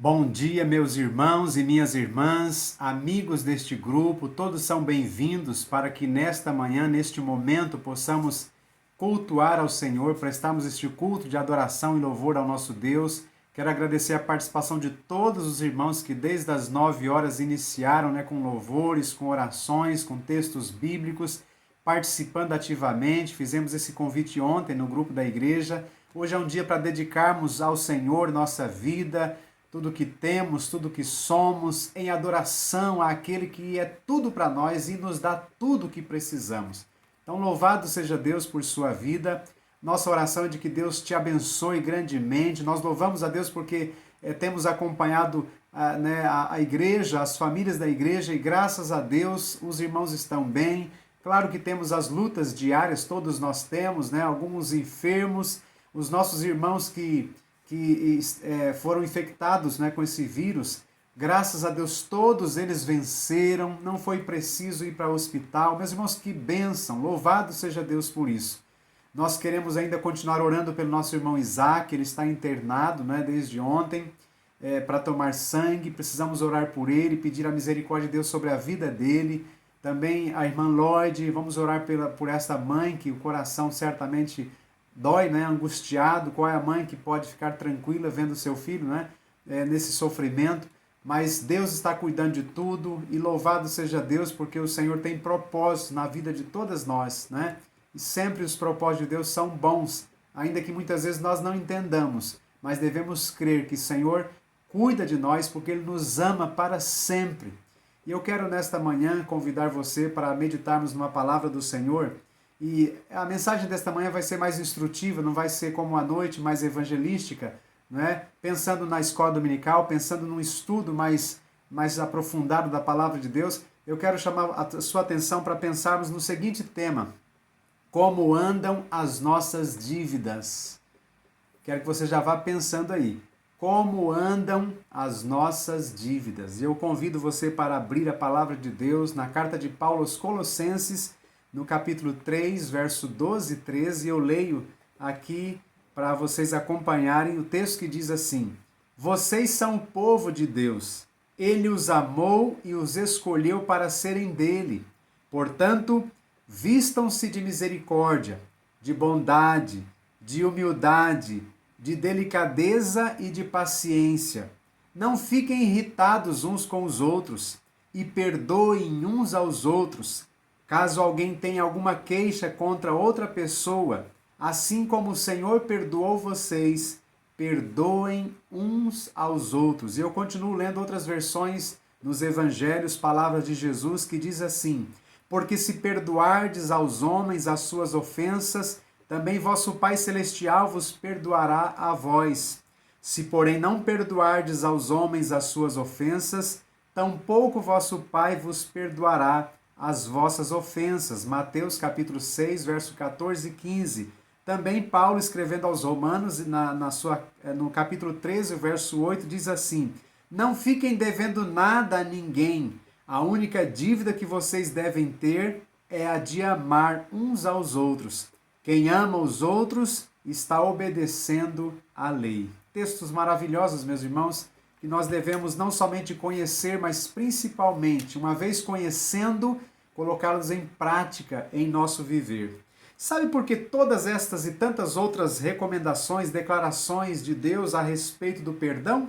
Bom dia, meus irmãos e minhas irmãs, amigos deste grupo, todos são bem-vindos para que nesta manhã, neste momento, possamos cultuar ao Senhor, prestarmos este culto de adoração e louvor ao nosso Deus. Quero agradecer a participação de todos os irmãos que desde as 9 horas iniciaram, com louvores, com orações, com textos bíblicos, participando ativamente. Fizemos esse convite ontem no grupo da igreja. Hoje é um dia para dedicarmos ao Senhor nossa vida, tudo que temos, tudo que somos, em adoração àquele que é tudo para nós e nos dá tudo o que precisamos. Então, louvado seja Deus por sua vida. Nossa oração é de que Deus te abençoe grandemente. Nós louvamos a Deus porque temos acompanhado a igreja, as famílias da igreja, e graças a Deus os irmãos estão bem. Claro que temos as lutas diárias, todos nós temos, alguns enfermos, os nossos irmãos que foram infectados com esse vírus. Graças a Deus todos eles venceram, não foi preciso ir para o hospital. Meus irmãos, que bênção, louvado seja Deus por isso. Nós queremos ainda continuar orando pelo nosso irmão Isaac, ele está internado desde ontem para tomar sangue. Precisamos orar por ele, pedir a misericórdia de Deus sobre a vida dele. Também a irmã Lloyd, vamos orar por esta mãe que o coração certamente dói, angustiado. Qual é a mãe que pode ficar tranquila vendo seu filho nesse sofrimento? Mas Deus está cuidando de tudo e louvado seja Deus, porque o Senhor tem propósitos na vida de todas nós, E sempre os propósitos de Deus são bons, ainda que muitas vezes nós não entendamos, mas devemos crer que o Senhor cuida de nós porque Ele nos ama para sempre. E eu quero nesta manhã convidar você para meditarmos numa palavra do Senhor. E a mensagem desta manhã vai ser mais instrutiva, não vai ser como a noite, mais evangelística, Pensando na escola dominical, pensando num estudo mais aprofundado da palavra de Deus. Eu quero chamar a sua atenção para pensarmos no seguinte tema: como andam as nossas dívidas? Quero que você já vá pensando aí. Como andam as nossas dívidas? Eu convido você para abrir a palavra de Deus na carta de Paulo aos Colossenses, no capítulo 3, verso 12 e 13, eu leio aqui para vocês acompanharem o texto que diz assim: vocês são o povo de Deus, Ele os amou e os escolheu para serem dele. Portanto, vistam-se de misericórdia, de bondade, de humildade, de delicadeza e de paciência. Não fiquem irritados uns com os outros e perdoem uns aos outros, caso alguém tenha alguma queixa contra outra pessoa. Assim como o Senhor perdoou vocês, perdoem uns aos outros. E eu continuo lendo outras versões nos evangelhos, palavras de Jesus, que diz assim: porque se perdoardes aos homens as suas ofensas, também vosso Pai Celestial vos perdoará a vós. Se, porém, não perdoardes aos homens as suas ofensas, tampouco vosso Pai vos perdoará as vossas ofensas. Mateus capítulo 6, verso 14 e 15. Também Paulo, escrevendo aos Romanos, no capítulo 13, verso 8, diz assim: não fiquem devendo nada a ninguém. A única dívida que vocês devem ter é a de amar uns aos outros. Quem ama os outros está obedecendo à lei. Textos maravilhosos, meus irmãos, que nós devemos não somente conhecer, mas principalmente, uma vez conhecendo, colocá-los em prática em nosso viver. Sabe por que todas estas e tantas outras recomendações, declarações de Deus a respeito do perdão?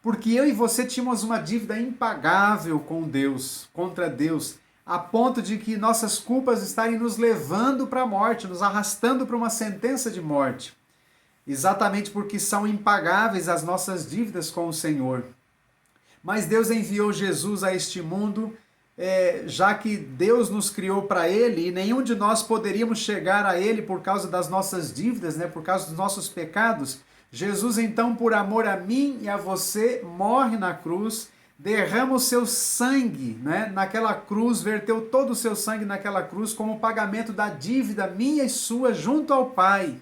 Porque eu e você tínhamos uma dívida impagável com Deus, contra Deus, a ponto de que nossas culpas estarem nos levando para a morte, nos arrastando para uma sentença de morte. Exatamente porque são impagáveis as nossas dívidas com o Senhor. Mas Deus enviou Jesus a este mundo, já que Deus nos criou para Ele e nenhum de nós poderíamos chegar a Ele por causa das nossas dívidas, por causa dos nossos pecados. Jesus, então, por amor a mim e a você, morre na cruz, derrama o seu sangue naquela cruz, verteu todo o seu sangue naquela cruz como pagamento da dívida minha e sua junto ao Pai.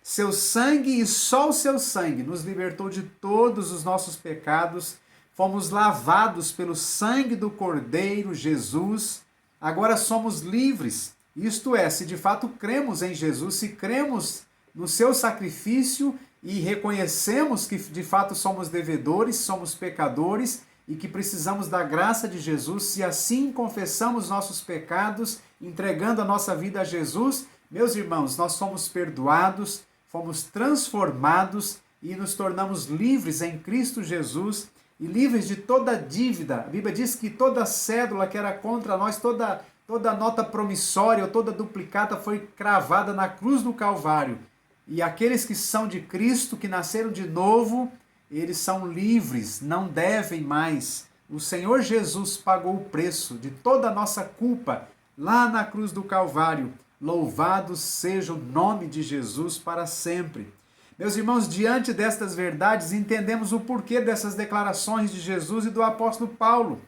Seu sangue e só o seu sangue nos libertou de todos os nossos pecados. Fomos lavados pelo sangue do Cordeiro Jesus. Agora somos livres. Isto é, se de fato cremos em Jesus, se cremos no seu sacrifício e reconhecemos que de fato somos devedores, somos pecadores e que precisamos da graça de Jesus, se assim confessamos nossos pecados, entregando a nossa vida a Jesus, meus irmãos, nós somos perdoados, fomos transformados e nos tornamos livres em Cristo Jesus e livres de toda dívida. A Bíblia diz que toda cédula que era contra nós, toda nota promissória ou toda duplicata foi cravada na cruz do Calvário. E aqueles que são de Cristo, que nasceram de novo, eles são livres, não devem mais. O Senhor Jesus pagou o preço de toda a nossa culpa lá na cruz do Calvário. Louvado seja o nome de Jesus para sempre. Meus irmãos, diante destas verdades, entendemos o porquê dessas declarações de Jesus e do apóstolo Paulo,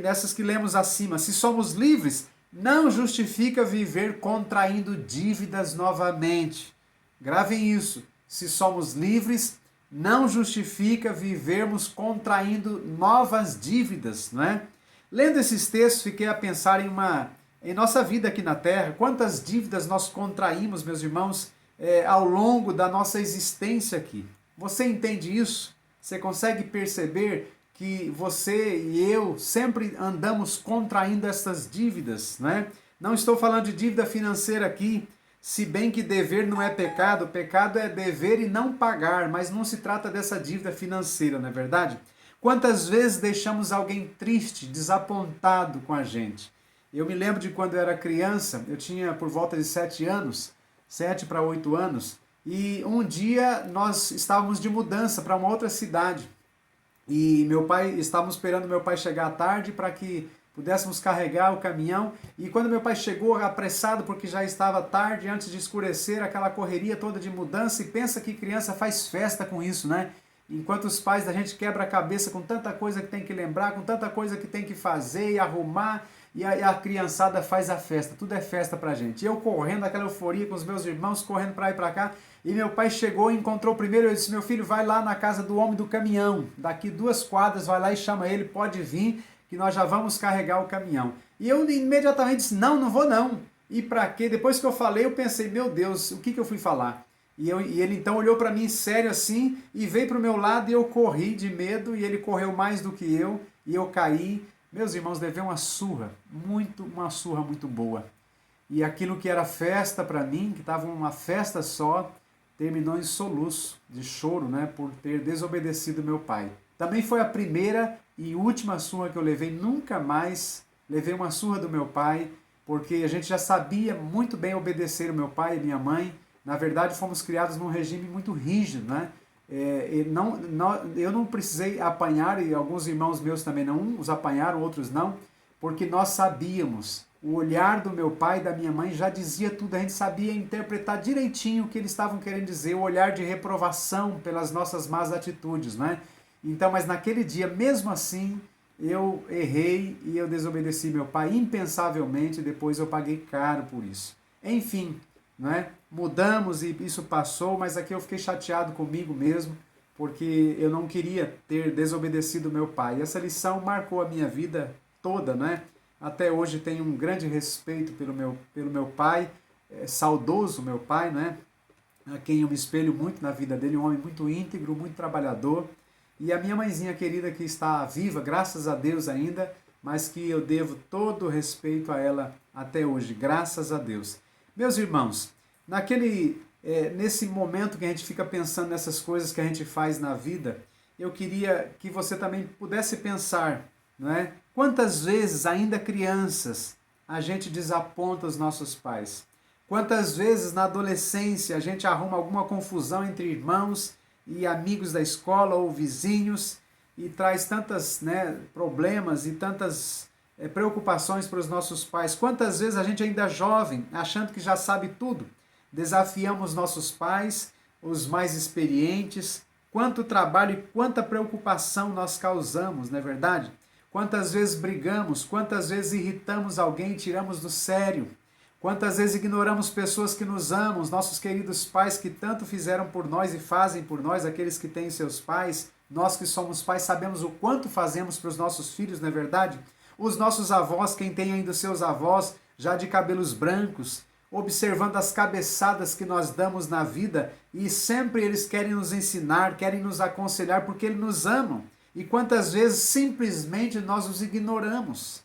nessas que lemos acima. Se somos livres, não justifica viver contraindo dívidas novamente. Gravem isso. Se somos livres, não justifica vivermos contraindo novas dívidas, não é? Lendo esses textos, fiquei a pensar em nossa vida aqui na Terra, quantas dívidas nós contraímos, meus irmãos, ao longo da nossa existência aqui. Você entende isso? Você consegue perceber que você e eu sempre andamos contraindo essas dívidas, né? Não estou falando de dívida financeira aqui, se bem que dever não é pecado, pecado é dever e não pagar, mas não se trata dessa dívida financeira, não é verdade? Quantas vezes deixamos alguém triste, desapontado com a gente? Eu me lembro de quando eu era criança, eu tinha por volta de 7 anos, 7 para 8 anos, e um dia nós estávamos de mudança para uma outra cidade. E estávamos esperando meu pai chegar à tarde para que pudéssemos carregar o caminhão. E quando meu pai chegou apressado, porque já estava tarde, antes de escurecer, aquela correria toda de mudança, e pensa que criança faz festa com isso, né? Enquanto os pais da gente quebra a cabeça com tanta coisa que tem que lembrar, com tanta coisa que tem que fazer e arrumar, e a criançada faz a festa, tudo é festa pra gente. E eu correndo, aquela euforia com os meus irmãos, correndo pra lá e pra cá, e meu pai chegou e encontrou primeiro, eu disse, meu filho, vai lá na casa do homem do caminhão, daqui 2 quadras, vai lá e chama ele, pode vir, que nós já vamos carregar o caminhão. E eu imediatamente disse, não vou não. E pra quê? Depois que eu falei, eu pensei, meu Deus, o que eu fui falar? E ele então olhou para mim sério assim e veio para o meu lado e eu corri de medo e ele correu mais do que eu e eu caí. Meus irmãos, levei uma surra muito boa. E aquilo que era festa para mim, que estava uma festa só, terminou em soluço, de choro, né, por ter desobedecido meu pai. Também foi a primeira e última surra que eu levei, nunca mais levei uma surra do meu pai, porque a gente já sabia muito bem obedecer o meu pai e minha mãe. Na verdade, fomos criados num regime muito rígido, né? Eu não precisei apanhar, e alguns irmãos meus também não, uns apanharam, outros não, porque nós sabíamos, o olhar do meu pai e da minha mãe já dizia tudo, a gente sabia interpretar direitinho o que eles estavam querendo dizer, o olhar de reprovação pelas nossas más atitudes, né? Então, mas naquele dia, mesmo assim, eu errei e eu desobedeci meu pai impensavelmente, depois eu paguei caro por isso. Enfim, né? Mudamos e isso passou, mas aqui eu fiquei chateado comigo mesmo, porque eu não queria ter desobedecido meu pai. E essa lição marcou a minha vida toda, né? Até hoje tenho um grande respeito pelo meu pai, saudoso meu pai, né? A quem eu me espelho muito na vida dele, um homem muito íntegro, muito trabalhador. E a minha mãezinha querida que está viva, graças a Deus ainda, mas que eu devo todo o respeito a ela até hoje, graças a Deus. Meus irmãos, nesse momento que a gente fica pensando nessas coisas que a gente faz na vida, eu queria que você também pudesse pensar, não é? Quantas vezes, ainda crianças, a gente desaponta os nossos pais? Quantas vezes na adolescência a gente arruma alguma confusão entre irmãos e amigos da escola ou vizinhos e traz tantos, né, problemas e tantas preocupações para os nossos pais? Quantas vezes a gente ainda jovem, achando que já sabe tudo, desafiamos nossos pais, os mais experientes, quanto trabalho e quanta preocupação nós causamos, não é verdade? Quantas vezes brigamos, quantas vezes irritamos alguém e tiramos do sério, quantas vezes ignoramos pessoas que nos amam, os nossos queridos pais que tanto fizeram por nós e fazem por nós, aqueles que têm seus pais, nós que somos pais sabemos o quanto fazemos para os nossos filhos, não é verdade? Os nossos avós, quem tem ainda os seus avós, já de cabelos brancos, observando as cabeçadas que nós damos na vida e sempre eles querem nos ensinar, querem nos aconselhar porque eles nos amam. E quantas vezes simplesmente nós os ignoramos.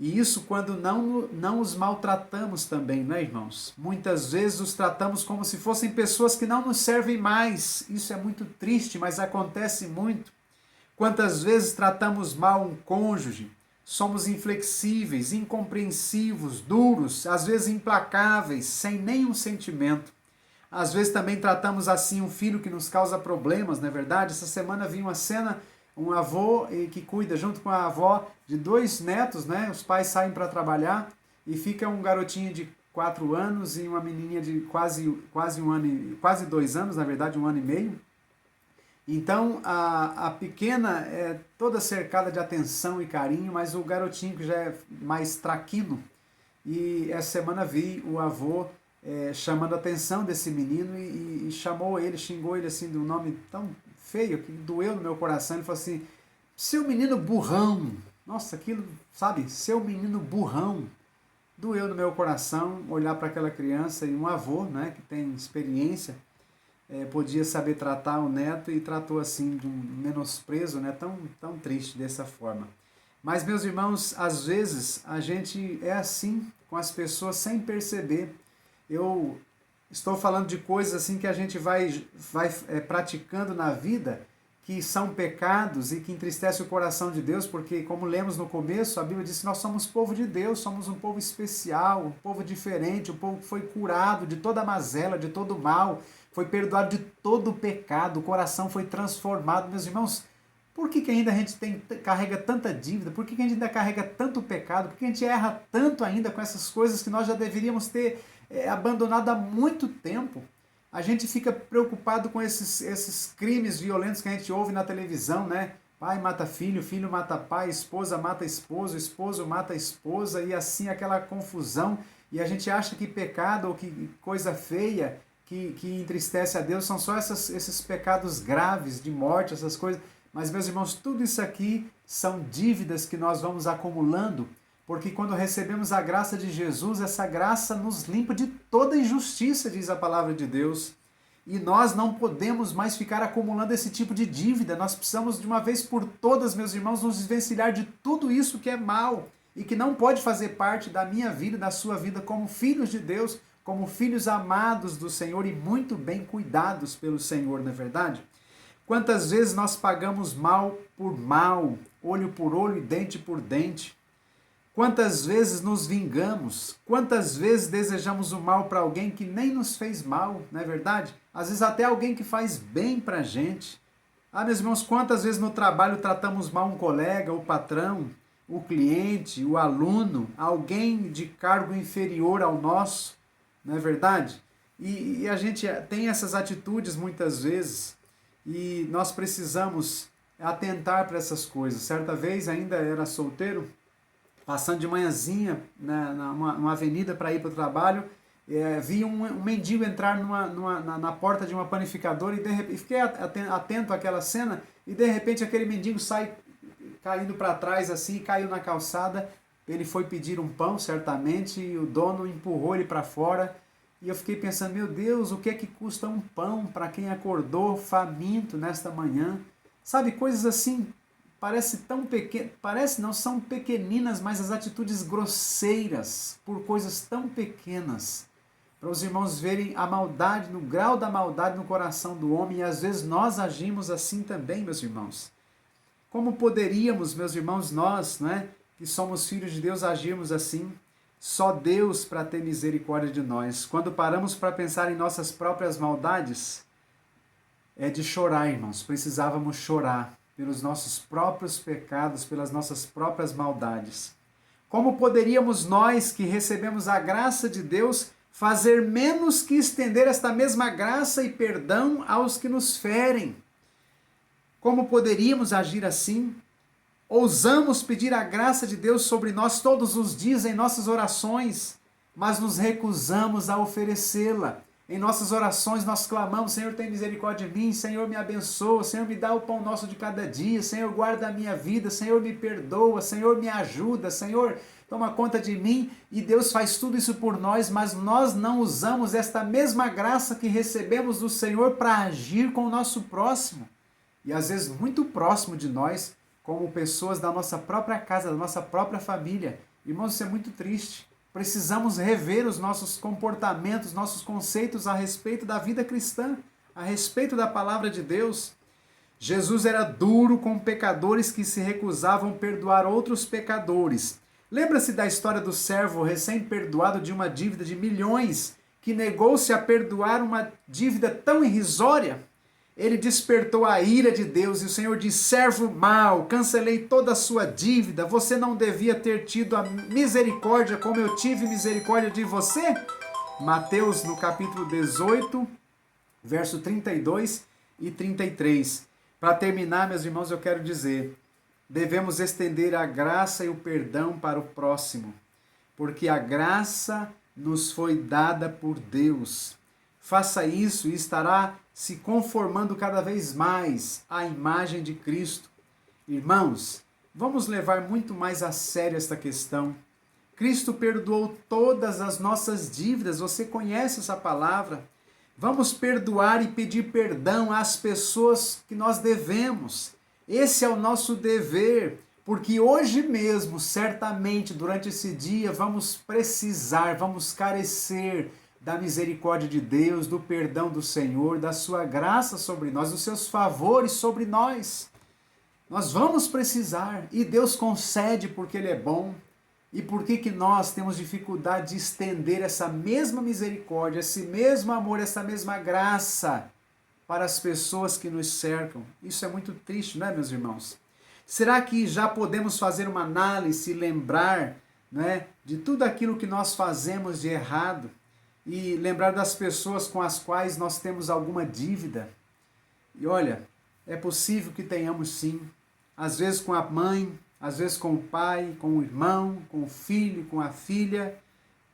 E isso quando não os maltratamos também, né, irmãos? Muitas vezes os tratamos como se fossem pessoas que não nos servem mais. Isso é muito triste, mas acontece muito. Quantas vezes tratamos mal um cônjuge? Somos inflexíveis, incompreensivos, duros, às vezes implacáveis, sem nenhum sentimento. Às vezes também tratamos assim um filho que nos causa problemas, não é verdade? Essa semana vi uma cena, um avô que cuida junto com a avó de 2 netos, né? Os pais saem para trabalhar e fica um garotinho de 4 anos e uma menininha de quase 2 anos, na verdade 1 ano e meio. Então a pequena é toda cercada de atenção e carinho, mas o garotinho que já é mais traquino. E essa semana vi o avô chamando a atenção desse menino e chamou ele, xingou ele assim de um nome tão feio que doeu no meu coração. Ele falou assim: seu menino burrão. Nossa, aquilo, sabe, seu menino burrão. Doeu no meu coração olhar para aquela criança e um avô, né, que tem experiência, podia saber tratar o neto e tratou assim de um menosprezo, né, tão triste dessa forma. Mas, meus irmãos, às vezes a gente é assim com as pessoas sem perceber. Eu estou falando de coisas assim que a gente vai praticando na vida, que são pecados e que entristece o coração de Deus, porque, como lemos no começo, a Bíblia diz que nós somos povo de Deus, somos um povo especial, um povo diferente, um povo que foi curado de toda a mazela, de todo o mal, foi perdoado de todo o pecado, o coração foi transformado. Meus irmãos, por que ainda a gente carrega tanta dívida? Por que a gente ainda carrega tanto pecado? Por que a gente erra tanto ainda com essas coisas que nós já deveríamos ter abandonado há muito tempo? A gente fica preocupado com esses crimes violentos que a gente ouve na televisão, né? Pai mata filho, filho mata pai, esposa mata esposo, esposo mata esposa, e assim aquela confusão. E a gente acha que pecado ou que coisa feia que entristece a Deus são só esses pecados graves de morte, essas coisas. Mas, meus irmãos, tudo isso aqui são dívidas que nós vamos acumulando, porque quando recebemos a graça de Jesus, essa graça nos limpa de toda injustiça, diz a palavra de Deus. E nós não podemos mais ficar acumulando esse tipo de dívida. Nós precisamos, de uma vez por todas, meus irmãos, nos desvencilhar de tudo isso que é mal e que não pode fazer parte da minha vida, da sua vida, como filhos de Deus, como filhos amados do Senhor e muito bem cuidados pelo Senhor, não é verdade? Quantas vezes nós pagamos mal por mal, olho por olho e dente por dente? Quantas vezes nos vingamos? Quantas vezes desejamos o mal para alguém que nem nos fez mal, não é verdade? Às vezes até alguém que faz bem para a gente. Ah, meus irmãos, quantas vezes no trabalho tratamos mal um colega, o patrão, o cliente, o aluno, alguém de cargo inferior ao nosso, não é verdade? E a gente tem essas atitudes muitas vezes. E nós precisamos atentar para essas coisas. Certa vez, ainda era solteiro, passando de manhãzinha numa avenida para ir para o trabalho, vi um mendigo entrar na porta de uma panificadora e fiquei atento àquela cena, e de repente aquele mendigo sai caindo para trás assim, caiu na calçada. Ele foi pedir um pão, certamente, e o dono empurrou ele para fora. E eu fiquei pensando, meu Deus, o que é que custa um pão para quem acordou faminto nesta manhã? Sabe, coisas assim, parece tão pequenas, parece não, são pequeninas, mas as atitudes grosseiras por coisas tão pequenas, para os irmãos verem a maldade, no grau da maldade no coração do homem, e às vezes nós agimos assim também, meus irmãos. Como poderíamos, meus irmãos, nós, né, que somos filhos de Deus, agirmos assim? Só Deus para ter misericórdia de nós. Quando paramos para pensar em nossas próprias maldades, é de chorar, irmãos. Precisávamos chorar pelos nossos próprios pecados, pelas nossas próprias maldades. Como poderíamos nós, que recebemos a graça de Deus, fazer menos que estender esta mesma graça e perdão aos que nos ferem? Como poderíamos agir assim? Ousamos pedir a graça de Deus sobre nós todos os dias em nossas orações, mas nos recusamos a oferecê-la. Em nossas orações nós clamamos: Senhor, tem misericórdia de mim, Senhor, me abençoa, Senhor, me dá o pão nosso de cada dia, Senhor, guarda a minha vida, Senhor, me perdoa, Senhor, me ajuda, Senhor, toma conta de mim, e Deus faz tudo isso por nós, mas nós não usamos esta mesma graça que recebemos do Senhor para agir com o nosso próximo. E às vezes muito próximo de nós, como pessoas da nossa própria casa, da nossa própria família. Irmãos, isso é muito triste. Precisamos rever os nossos comportamentos, nossos conceitos a respeito da vida cristã, a respeito da palavra de Deus. Jesus era duro com pecadores que se recusavam a perdoar outros pecadores. Lembra-se da história do servo recém-perdoado de uma dívida de milhões, que negou-se a perdoar uma dívida tão irrisória? Ele despertou a ira de Deus e o Senhor disse: servo mau, cancelei toda a sua dívida, você não devia ter tido a misericórdia como eu tive misericórdia de você? Mateus, no capítulo 18, verso 32 e 33. Para terminar, meus irmãos, eu quero dizer, devemos estender a graça e o perdão para o próximo, porque a graça nos foi dada por Deus. Faça isso e estará se conformando cada vez mais à imagem de Cristo. Irmãos, vamos levar muito mais a sério esta questão. Cristo perdoou todas as nossas dívidas, você conhece essa palavra. Vamos perdoar e pedir perdão às pessoas que nós devemos. Esse é o nosso dever, porque hoje mesmo, certamente, durante esse dia, vamos precisar, vamos carecer da misericórdia de Deus, do perdão do Senhor, da sua graça sobre nós, dos seus favores sobre nós. Nós vamos precisar, e Deus concede porque Ele é bom. E por que nós temos dificuldade de estender essa mesma misericórdia, esse mesmo amor, essa mesma graça para as pessoas que nos cercam? Isso é muito triste, não é, meus irmãos? Será que já podemos fazer uma análise e lembrar, né, de tudo aquilo que nós fazemos de errado e lembrar das pessoas com as quais nós temos alguma dívida? E olha, é possível que tenhamos sim, às vezes com a mãe, às vezes com o pai, com o irmão, com o filho, com a filha,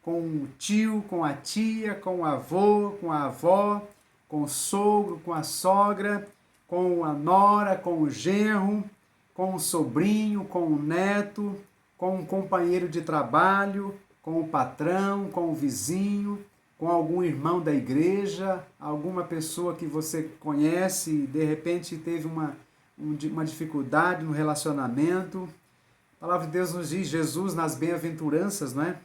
com o tio, com a tia, com o avô, com a avó, com o sogro, com a sogra, com a nora, com o genro, com o sobrinho, com o neto, com um companheiro de trabalho, com o patrão, com o vizinho, com algum irmão da igreja, alguma pessoa que você conhece e de repente teve uma dificuldade no relacionamento. A palavra de Deus nos diz, Jesus nas bem-aventuranças, não é?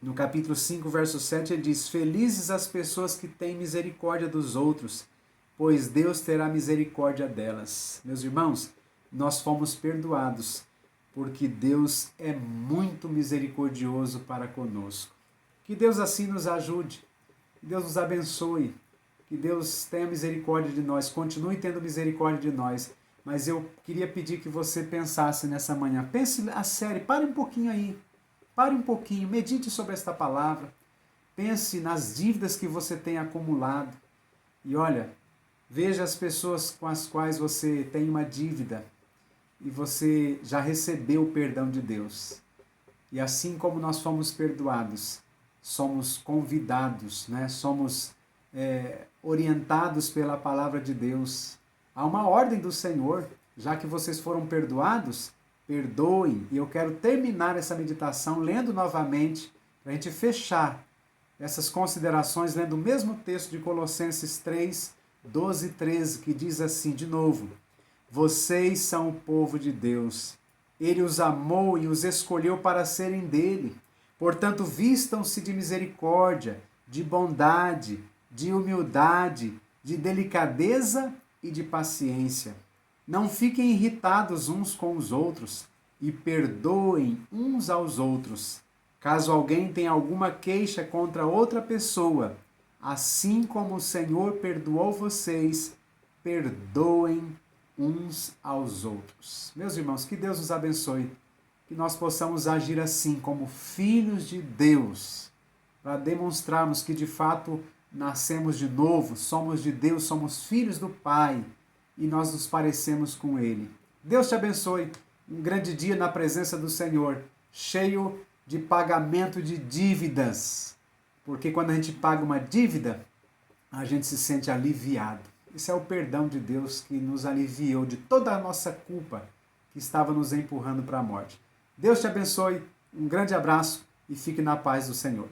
No capítulo 5, verso 7, ele diz: felizes as pessoas que têm misericórdia dos outros, pois Deus terá misericórdia delas. Meus irmãos, nós fomos perdoados, porque Deus é muito misericordioso para conosco. Que Deus assim nos ajude, que Deus nos abençoe, que Deus tenha misericórdia de nós, continue tendo misericórdia de nós. Mas eu queria pedir que você pensasse nessa manhã. Pense a sério, pare um pouquinho aí. Pare um pouquinho, medite sobre esta palavra. Pense nas dívidas que você tem acumulado. E olha, veja as pessoas com as quais você tem uma dívida e você já recebeu o perdão de Deus. E assim como nós fomos perdoados, somos convidados, né? Somos orientados pela palavra de Deus. Há uma ordem do Senhor, já que vocês foram perdoados, perdoem. E eu quero terminar essa meditação lendo novamente, para a gente fechar essas considerações, lendo o mesmo texto de Colossenses 3, 12 e 13, que diz assim, de novo: vocês são o povo de Deus. Ele os amou e os escolheu para serem dele. Portanto, vistam-se de misericórdia, de bondade, de humildade, de delicadeza e de paciência. Não fiquem irritados uns com os outros e perdoem uns aos outros. Caso alguém tenha alguma queixa contra outra pessoa, assim como o Senhor perdoou vocês, perdoem uns aos outros. Meus irmãos, que Deus nos abençoe, que nós possamos agir assim como filhos de Deus, para demonstrarmos que de fato nascemos de novo, somos de Deus, somos filhos do Pai e nós nos parecemos com Ele. Deus te abençoe. Um grande dia na presença do Senhor, cheio de pagamento de dívidas. Porque quando a gente paga uma dívida, a gente se sente aliviado. Esse é o perdão de Deus que nos aliviou de toda a nossa culpa que estava nos empurrando para a morte. Deus te abençoe. Um grande abraço e fique na paz do Senhor.